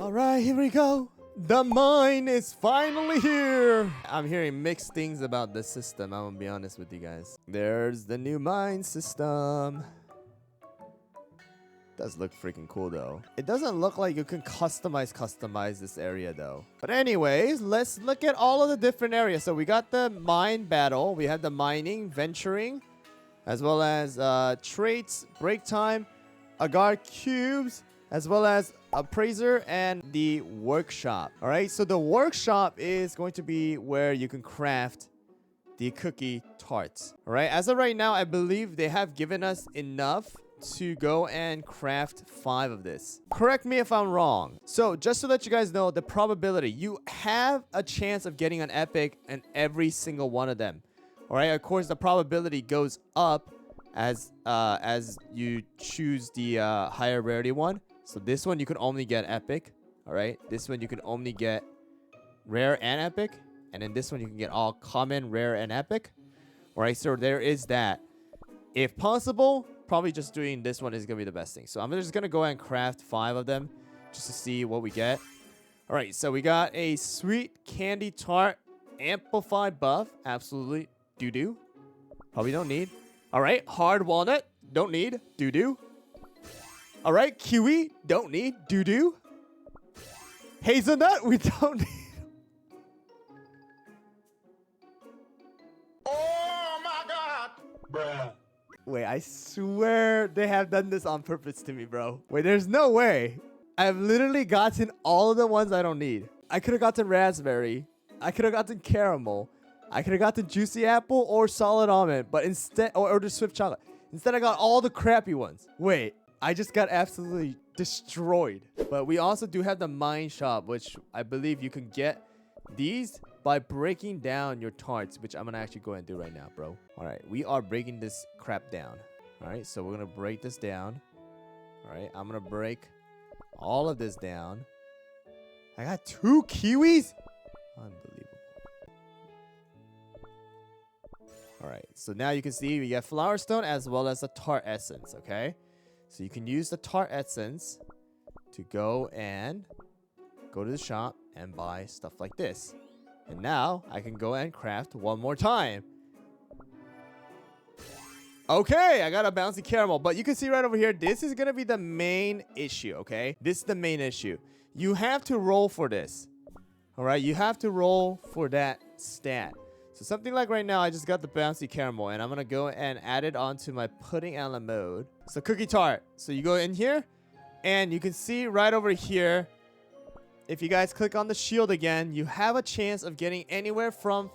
All right, here we go. The mine is finally here. I'm hearing mixed things about this system. I'm gonna be honest with you guys. There's the new mine system. Does look freaking cool though. It doesn't look like you can customize this area though. But anyways, let's look at all of the different areas. So we got the mine battle. We have the mining, venturing, as well as traits, break time, Agar Cubes, as well as Appraiser and the workshop. All right, so the workshop is going to be where you can craft the cookie tarts. All right, as of right now, I believe they have given us enough to go and craft 5 of this. Correct me if I'm wrong. So just to let you guys know the probability, you have a chance of getting an epic in every single one of them. All right, of course the probability goes up as you choose the higher rarity one. So this one you can only get epic. All right, this one you can only get rare and epic, and then this one you can get all common, rare, and epic. All right, so there is that. If possible, probably just doing this one is gonna be the best thing. So I'm just gonna go ahead and craft 5 of them just to see what we get. All right, so we got a sweet candy tart amplified buff. Absolutely doo-doo. Probably don't need. All right, hard walnut. Don't need. Doo-doo. All right, kiwi. Don't need. Doo-doo. Hazelnut. We don't need. Oh my god! Bruh. Wait, I swear they have done this on purpose to me, bro. Wait, there's no way. I've literally gotten all of the ones I don't need. I could have gotten raspberry. I could have gotten caramel. I could have gotten juicy apple or solid almond, but instead, or the swift chocolate. Instead, I got all the crappy ones. Wait, I just got absolutely destroyed. But we also do have the mine shop, which I believe you can get these by breaking down your tarts, which I'm gonna actually go and do right now, bro. All right, we are breaking this crap down. All right, so we're gonna break this down. All right, I'm gonna break all of this down. I got 2 kiwis. Unbelievable. All right, so now you can see we got flower stone as well as the tart essence. Okay, so you can use the tart essence to go to the shop and buy stuff like this. And now I can go and craft one more time. Okay, I got a bouncy caramel, but you can see right over here, this is gonna be the main issue, okay? This is the main issue. You have to roll for this. All right, you have to roll for that stat. So something like right now, I just got the bouncy caramel, and I'm gonna go and add it onto my pudding a la mode. So cookie tart. So you go in here, and you can see right over here, if you guys click on the shield again, you have a chance of getting anywhere from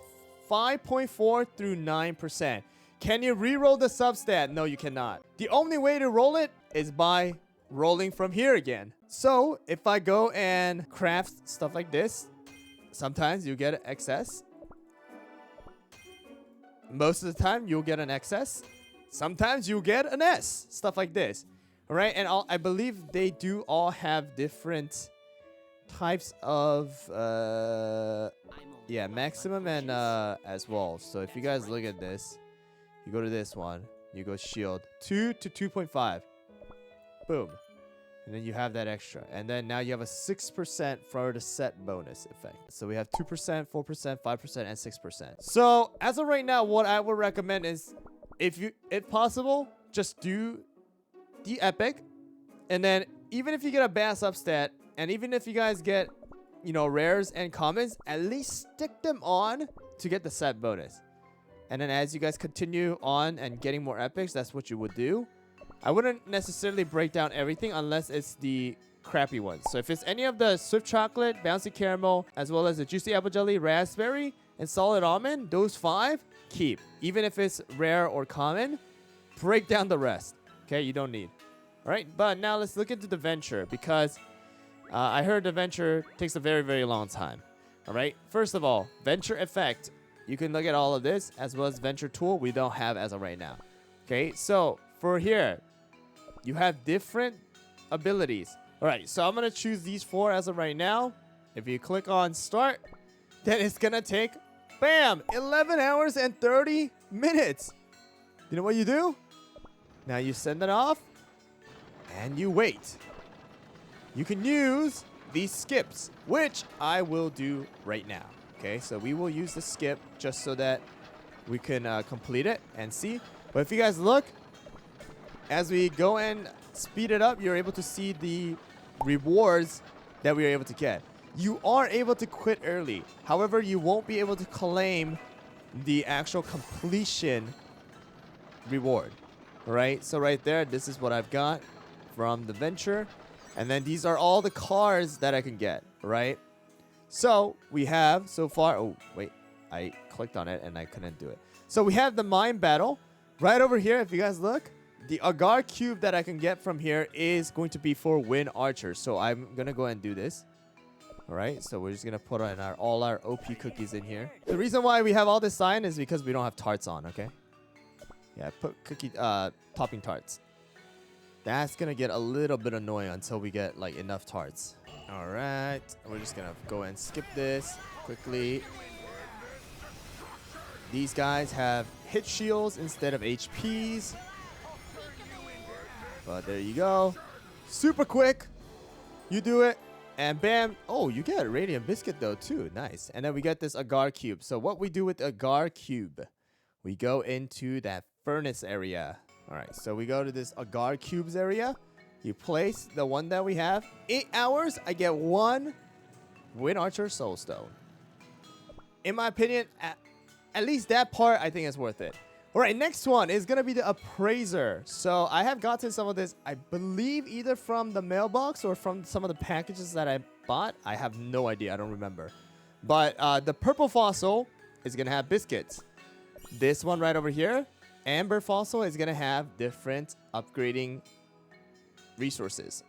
5.4 through 9%. Can you re-roll the substat? No, you cannot. The only way to roll it is by rolling from here again. So if I go and craft stuff like this, sometimes you get an excess. Most of the time, you'll get an excess. Sometimes you'll get an S. Stuff like this. All right, and I believe they do all have different types of maximum and as well. So if you guys look at this, you go to this one, you go shield 2 to 2.5, boom, and then you have that extra, and then now you have a 6% for the set bonus effect. So we have 2%, 4%, 5%, and 6%. So as of right now, what I would recommend is, if possible, just do the epic, and then even if you get a bad substat, and even if you guys get, rares and commons, at least stick them on to get the set bonus. And then as you guys continue on and getting more epics, that's what you would do. I wouldn't necessarily break down everything unless it's the crappy ones. So if it's any of the swift chocolate, bouncy caramel, as well as the juicy apple jelly, raspberry, and solid almond, those 5, keep. Even if it's rare or common, break down the rest. Okay, you don't need. All right, but now let's look into the venture, because I heard the venture takes a very, very long time. All right, first of all, venture effect. You can look at all of this, as well as venture tool we don't have as of right now. Okay, so for here, you have different abilities. All right, so I'm going to choose these 4 as of right now. If you click on start, then it's going to take, bam, 11 hours and 30 minutes. You know what you do? Now you send it off, and you wait. You can use these skips, which I will do right now. Okay, so we will use the skip just so that we can complete it and see. But if you guys look, as we go and speed it up, you're able to see the rewards that we are able to get. You are able to quit early. However, you won't be able to claim the actual completion reward. Right? So right there, this is what I've got from the venture. And then these are all the cars that I can get, right? So we have so far... Oh, wait. I clicked on it and I couldn't do it. So we have the mine battle. Right over here, if you guys look, the Agar Cube that I can get from here is going to be for Wind Archer. So I'm going to go ahead and do this. All right, so we're just going to put on all our OP cookies in here. The reason why we have all this sign is because we don't have tarts on, okay? Yeah, put topping tarts. That's going to get a little bit annoying until we get like enough tarts. All right, we're just going to go and skip this quickly. These guys have hit shields instead of HPs. But there you go. Super quick. You do it. And bam. Oh, you get a Radiant Biscuit though too. Nice. And then we get this Agar Cube. So what we do with the Agar Cube, we go into that furnace area. All right. So we go to this Agar Cubes area. You place the one that we have. 8 hours. I get 1 Wind Archer Soul Stone. In my opinion, at least that part, I think is worth it. All right, next one is going to be the Appraiser. So I have gotten some of this, I believe, either from the mailbox or from some of the packages that I bought. I have no idea. I don't remember. But the purple fossil is going to have biscuits. This one right over here, amber fossil, is going to have different upgrading resources.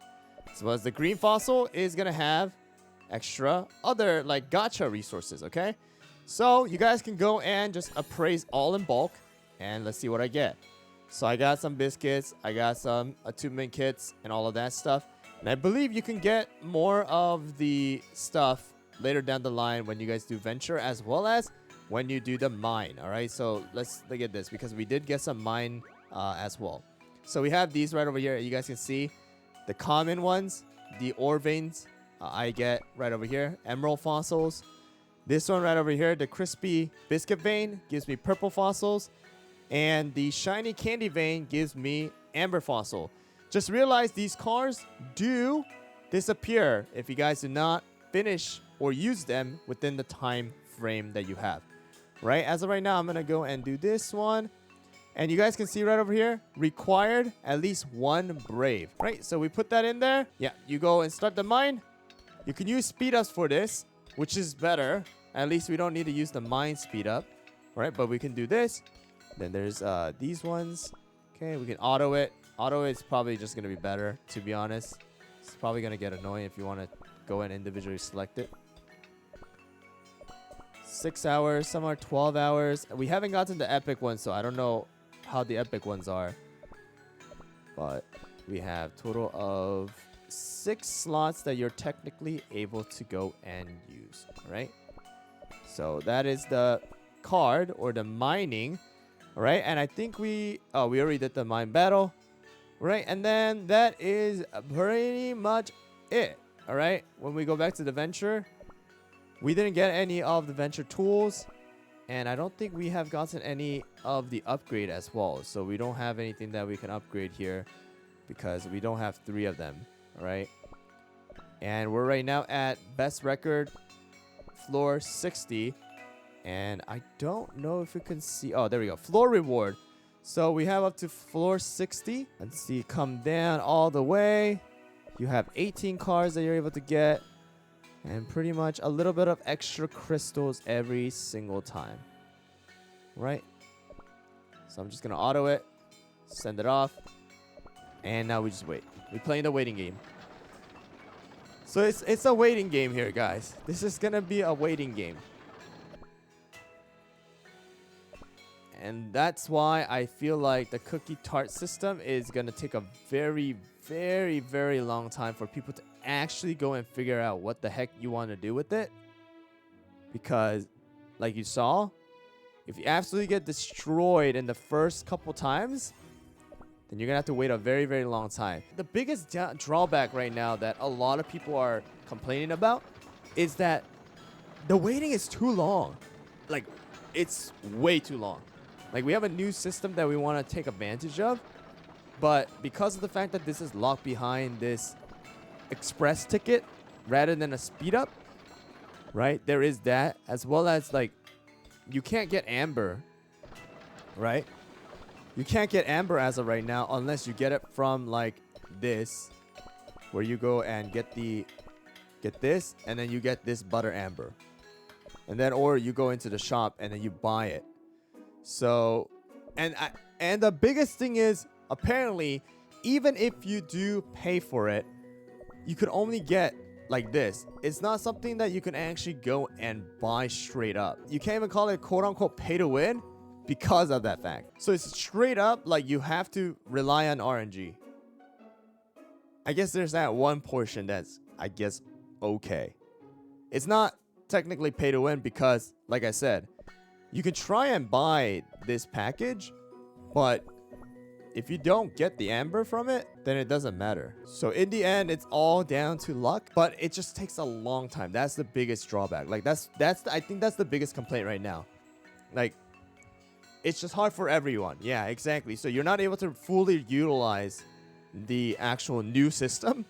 As well as the green fossil is going to have extra other like gacha resources, okay? So you guys can go and just appraise all in bulk. And let's see what I get. So I got some biscuits. I got some attunement kits and all of that stuff. And I believe you can get more of the stuff later down the line when you guys do venture as well as when you do the mine. All right. So let's look at this because we did get some mine as well. So we have these right over here. You guys can see the common ones, the ore veins I get right over here. Emerald fossils. This one right over here, the crispy biscuit vein gives me purple fossils. And the shiny candy vein gives me amber fossil. Just realize these cars do disappear if you guys do not finish or use them within the time frame that you have. Right? As of right now, I'm going to go and do this one. And you guys can see right over here, required at least 1 brave. Right? So we put that in there. Yeah, you go and start the mine. You can use speed ups for this, which is better. At least we don't need to use the mine speed up. Right? But we can do this. Then there's these ones. Okay, we can auto it. Auto it's probably just going to be better, to be honest. It's probably going to get annoying if you want to go and individually select it. 6 hours. Some are 12 hours. We haven't gotten the epic ones, so I don't know how the epic ones are. But we have total of 6 slots that you're technically able to go and use. All right? So that is the card or the mining. All right, and I think we already did the mine battle, right? And then that is pretty much it. All right, when we go back to the venture, we didn't get any of the venture tools, and I don't think we have gotten any of the upgrade as well. So we don't have anything that we can upgrade here because we don't have 3 of them. All right, and we're right now at best record, floor 60. And I don't know if we can see. Oh, there we go. Floor reward. So we have up to floor 60. Let's see. Come down all the way. You have 18 cards that you're able to get. And pretty much a little bit of extra crystals every single time. Right? So I'm just going to auto it. Send it off. And now we just wait. We're playing the waiting game. So it's a waiting game here, guys. This is going to be a waiting game. And that's why I feel like the cookie tart system is going to take a very, very, very long time for people to actually go and figure out what the heck you want to do with it. Because, like you saw, if you absolutely get destroyed in the first couple times, then you're gonna have to wait a very, very long time. The biggest drawback right now that a lot of people are complaining about is that the waiting is too long. Like, it's way too long. Like, we have a new system that we want to take advantage of, but because of the fact that this is locked behind this express ticket rather than a speed up, right? There is that, as well as like you can't get amber, right? You can't get amber as of right now unless you get it from like this, where you go and get this, and then you get this butter amber, and then or you go into the shop and then you buy it. So, and the biggest thing is, apparently, even if you do pay for it, you could only get like this. It's not something that you can actually go and buy straight up. You can't even call it quote unquote pay to win because of that fact. So it's straight up like you have to rely on RNG. I guess there's that one portion that's, I guess, okay. It's not technically pay to win because, like I said, you can try and buy this package, but if you don't get the amber from it, then it doesn't matter. So in the end, it's all down to luck, but it just takes a long time. That's the biggest drawback. Like I think that's the biggest complaint right now. Like, it's just hard for everyone. Yeah, exactly. So you're not able to fully utilize the actual new system.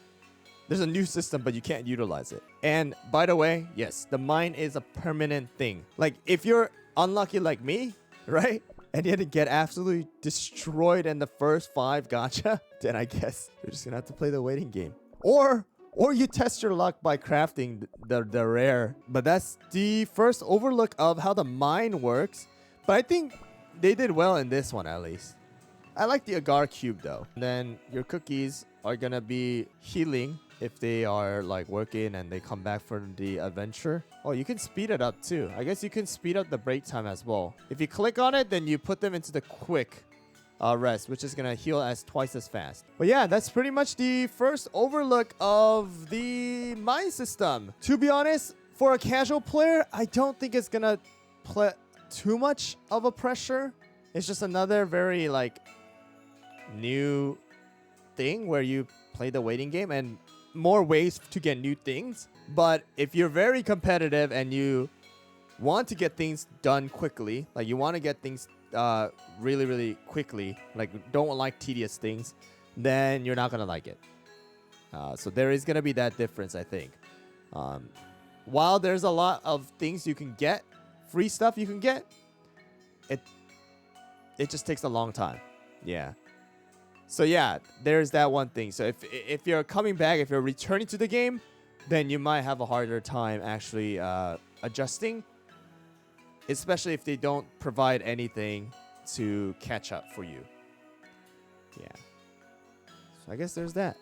There's a new system, but you can't utilize it. And by the way, yes, the mine is a permanent thing. Like, if you're unlucky like me, right? And you had to get absolutely destroyed in the first 5 gacha, then I guess you're just gonna have to play the waiting game. Or you test your luck by crafting the rare. But that's the first overlook of how the mine works. But I think they did well in this one, at least. I like the Agar Cube though. And then your cookies are gonna be healing if they are like working and they come back from the adventure. Oh, you can speed it up too. I guess you can speed up the break time as well. If you click on it, then you put them into the quick rest, which is gonna heal as twice as fast. But yeah, that's pretty much the first overlook of the mine system. To be honest, for a casual player, I don't think it's gonna put too much of a pressure. It's just another very like new thing where you play the waiting game and more ways to get new things. But if you're very competitive and you want to get things done quickly, like you want to get things really, really quickly, like don't like tedious things, then you're not going to like it. So there is going to be that difference, I think. While there's a lot of things you can get, free stuff you can get, it just takes a long time. Yeah. So yeah, there's that one thing. So if you're coming back, if you're returning to the game, then you might have a harder time actually adjusting, especially if they don't provide anything to catch up for you. Yeah. So I guess there's that.